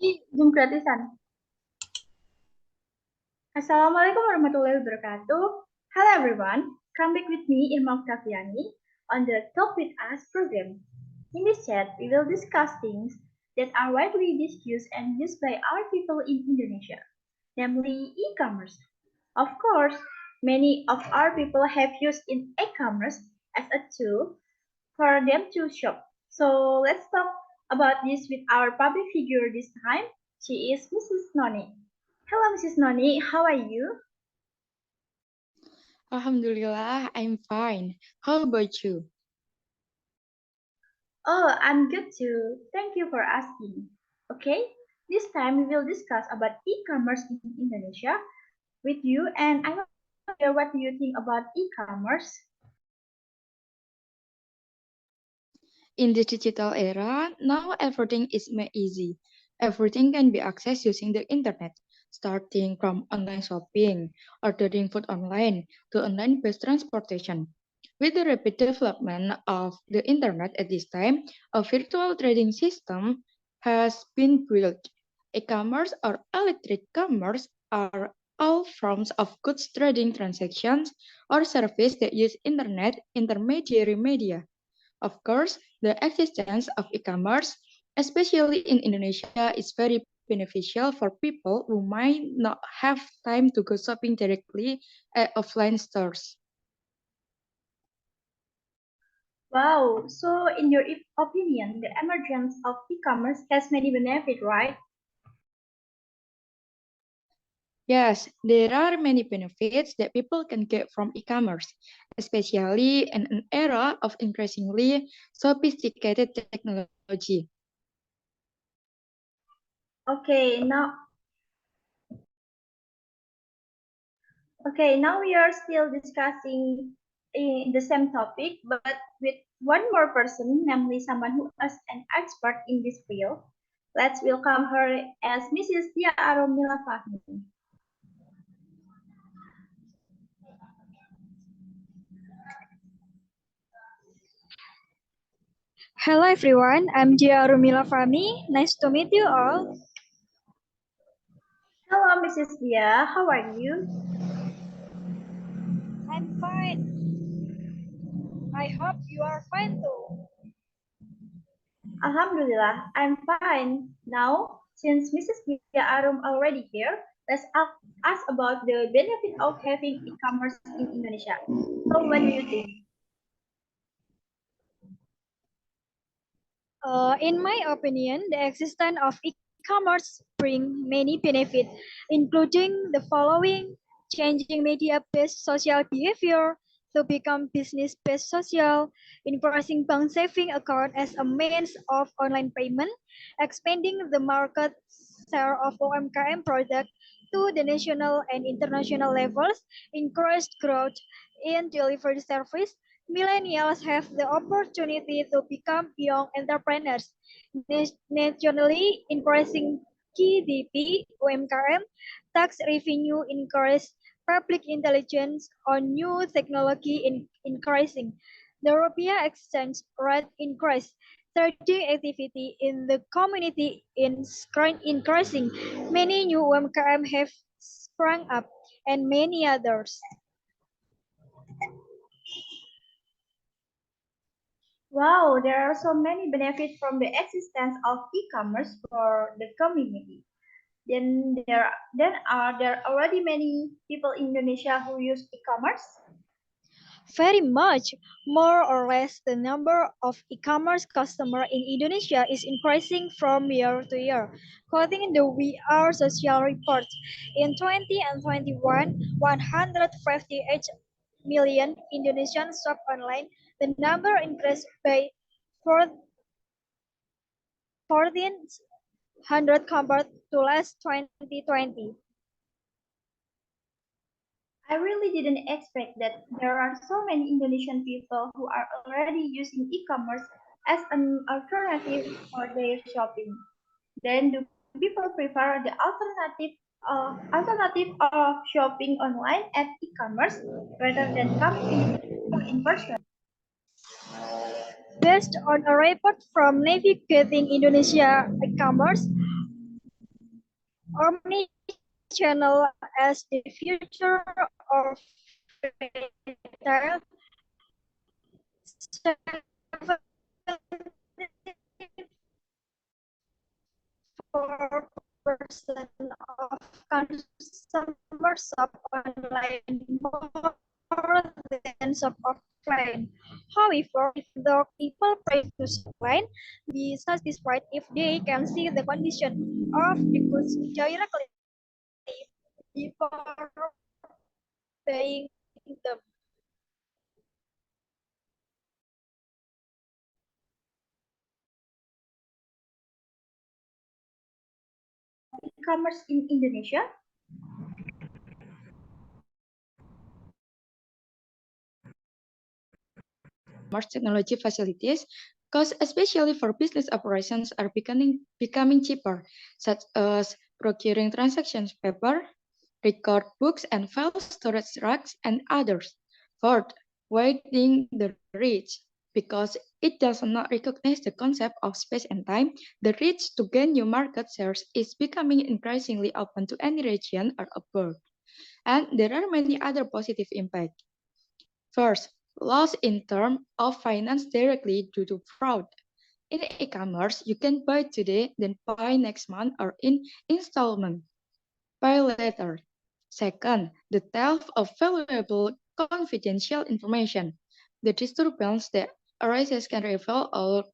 Ih, Zoom gratisan. Assalamualaikum warahmatullahi wabarakatuh. Hello everyone, come back with me Irma Oktaviani on the Talk With Us program. In this chat, we will discuss things that are widely discussed and used by our people in Indonesia, namely e-commerce. Of course, many of our people have used in e-commerce as a tool for them to shop. So let's talk about this with our public figure this time. She is Mrs. Nonik. Hello, Mrs. Nonik. How are you? Alhamdulillah, I'm fine. How about you? Oh, I'm good too. Thank you for asking. Okay, this time we will discuss about e-commerce in Indonesia with you, and I want to hear what do you think about e-commerce. In the digital era, now everything is made easy. Everything can be accessed using the internet, starting from online shopping, ordering food online, to online-based transportation. With the rapid development of the internet at this time, a virtual trading system has been built. E-commerce or electric commerce are all forms of goods trading transactions or service that use internet intermediary media. Of course, the existence of e-commerce, especially in Indonesia, is very beneficial for people who might not have time to go shopping directly at offline stores. Wow, so in your opinion, the emergence of e-commerce has many benefits, right? Yes, there are many benefits that people can get from e-commerce, especially in an era of increasingly sophisticated technology. Okay, now we are still discussing the same topic, but with one more person, namely someone who is an expert in this field. Let's welcome her as Mrs. Tia Arrum Mila Fahmi. Hello everyone, I'm Arrum Fahmi. Nice to meet you all. Hello, Mrs. Tia. How are you? I'm fine. I hope you are fine too. Alhamdulillah, I'm fine. Now, since Mrs. Tia Arrum already here, let's ask about the benefit of having e-commerce in Indonesia. So, what do you think? In my opinion, the existence of e-commerce bring many benefits, including the following: changing media-based social behavior to become business-based social, encouraging bank saving account as a means of online payment, expanding the market share of OMKM product to the national and international levels, encouraged growth in delivery service. Millennials have the opportunity to become young entrepreneurs, nationally increasing GDP, UMKM, tax revenue increase, public intelligence on new technology increasing, the rupiah exchange rate increase, trading activity in the community increasing, many new UMKM have sprung up, and many others. Wow, there are so many benefits from the existence of e-commerce for the community. Are there already many people in Indonesia who use e-commerce? Very much. More or less, the number of e-commerce customers in Indonesia is increasing from year to year. Quoting the We Are Social report, in 2021, 158 million Indonesians shop online. The number increased by 1,400 compared to last 2020. I really didn't expect that there are so many Indonesian people who are already using e-commerce as an alternative for their shopping. Then do people prefer the alternative of shopping online at e-commerce rather than coming in person? Based on a report from Navigating Indonesia e-commerce, Omnichannel as the future of retail. 74% of consumers shop online more than shop offline. However, even though people prefer to shop offline, be satisfied if they can see the condition of the goods directly before buying them. E-commerce in Indonesia? Commerce technology facilities, costs especially for business operations are becoming cheaper, such as procuring transactions paper, record books and file storage racks, and others. Fourth, widening the reach. Because it does not recognize the concept of space and time, the reach to gain new market shares is becoming increasingly open to any region or abroad. And there are many other positive impacts. First, loss in terms of finance directly due to fraud. In e-commerce, you can buy today, then buy next month or in installment. Pay later. Second, the theft of valuable confidential information. The disturbance that arises can reveal all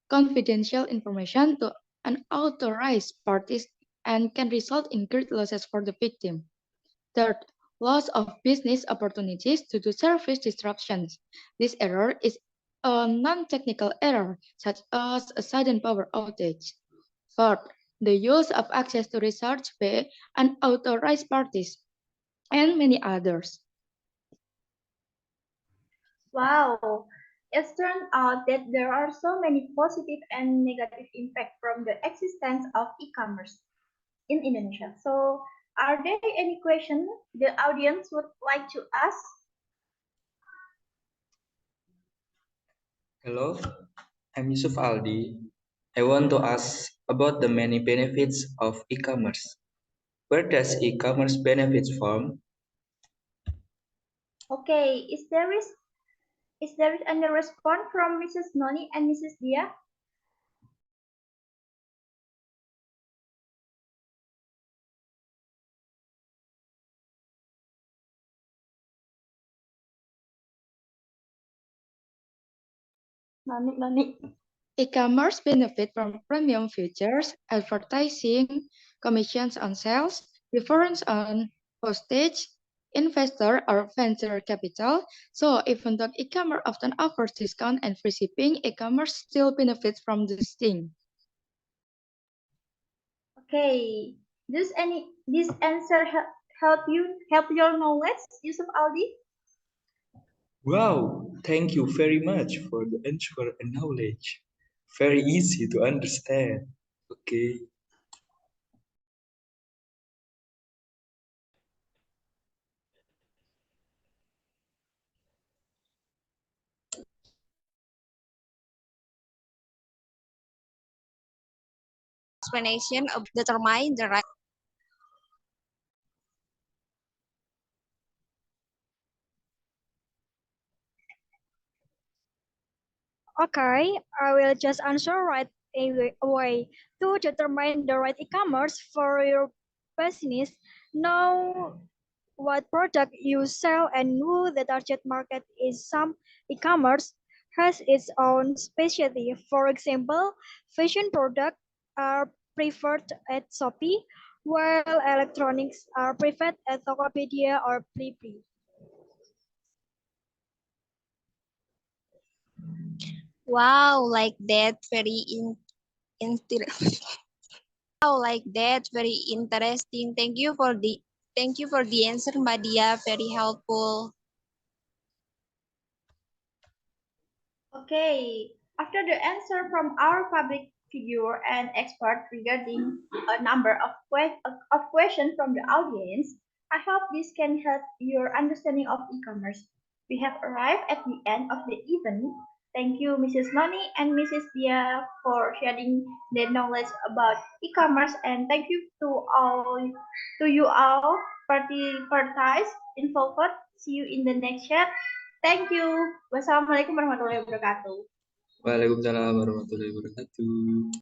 confidential information to unauthorized parties and can result in great losses for the victim. Third, loss of business opportunities due to service disruptions. This error is a non-technical error, such as a sudden power outage. Fourth, the use of access to research by unauthorized parties, and many others. Wow, it's turned out that there are so many positive and negative impacts from the existence of e-commerce in Indonesia. So, are there any questions the audience would like to ask? Hello, I'm Yusuf Aldy. I want to ask about the many benefits of e-commerce. Where does e-commerce benefits from? Okay, is there any response from Mrs. Noni and Mrs. Dia? Noni. E-commerce benefit from premium features, advertising, commissions on sales, difference on postage, investor or venture capital. So even though e-commerce often offers discount and free shipping, e-commerce still benefits from this thing. Okay, this answer help your knowledge, Yusuf Aldi? Wow, thank you very much for the answer and knowledge. Very easy to understand. Okay. Explanation of determine the right. Okay, I will just answer right away. To determine the right e-commerce for your business, know what product you sell and who the target market is. Some e-commerce has its own specialty. For example, fashion products are preferred at Shopee, while electronics are preferred at Tokopedia or Blibli. Wow, like that very wow, like that very interesting. Thank you for the answer, Mbak Dia. Very helpful. Okay, after the answer from our public figure and expert regarding a number of, of questions from the audience, I hope this can help your understanding of e-commerce. We have arrived at the end of the event. Thank you, Mrs. Nonik and Mrs. Dia, for sharing their knowledge about e-commerce, and thank you to you all parties involved. See you in the next chat. Thank you. Wassalamualaikum warahmatullahi wabarakatuh. Waalaikumsalam warahmatullahi wabarakatuh.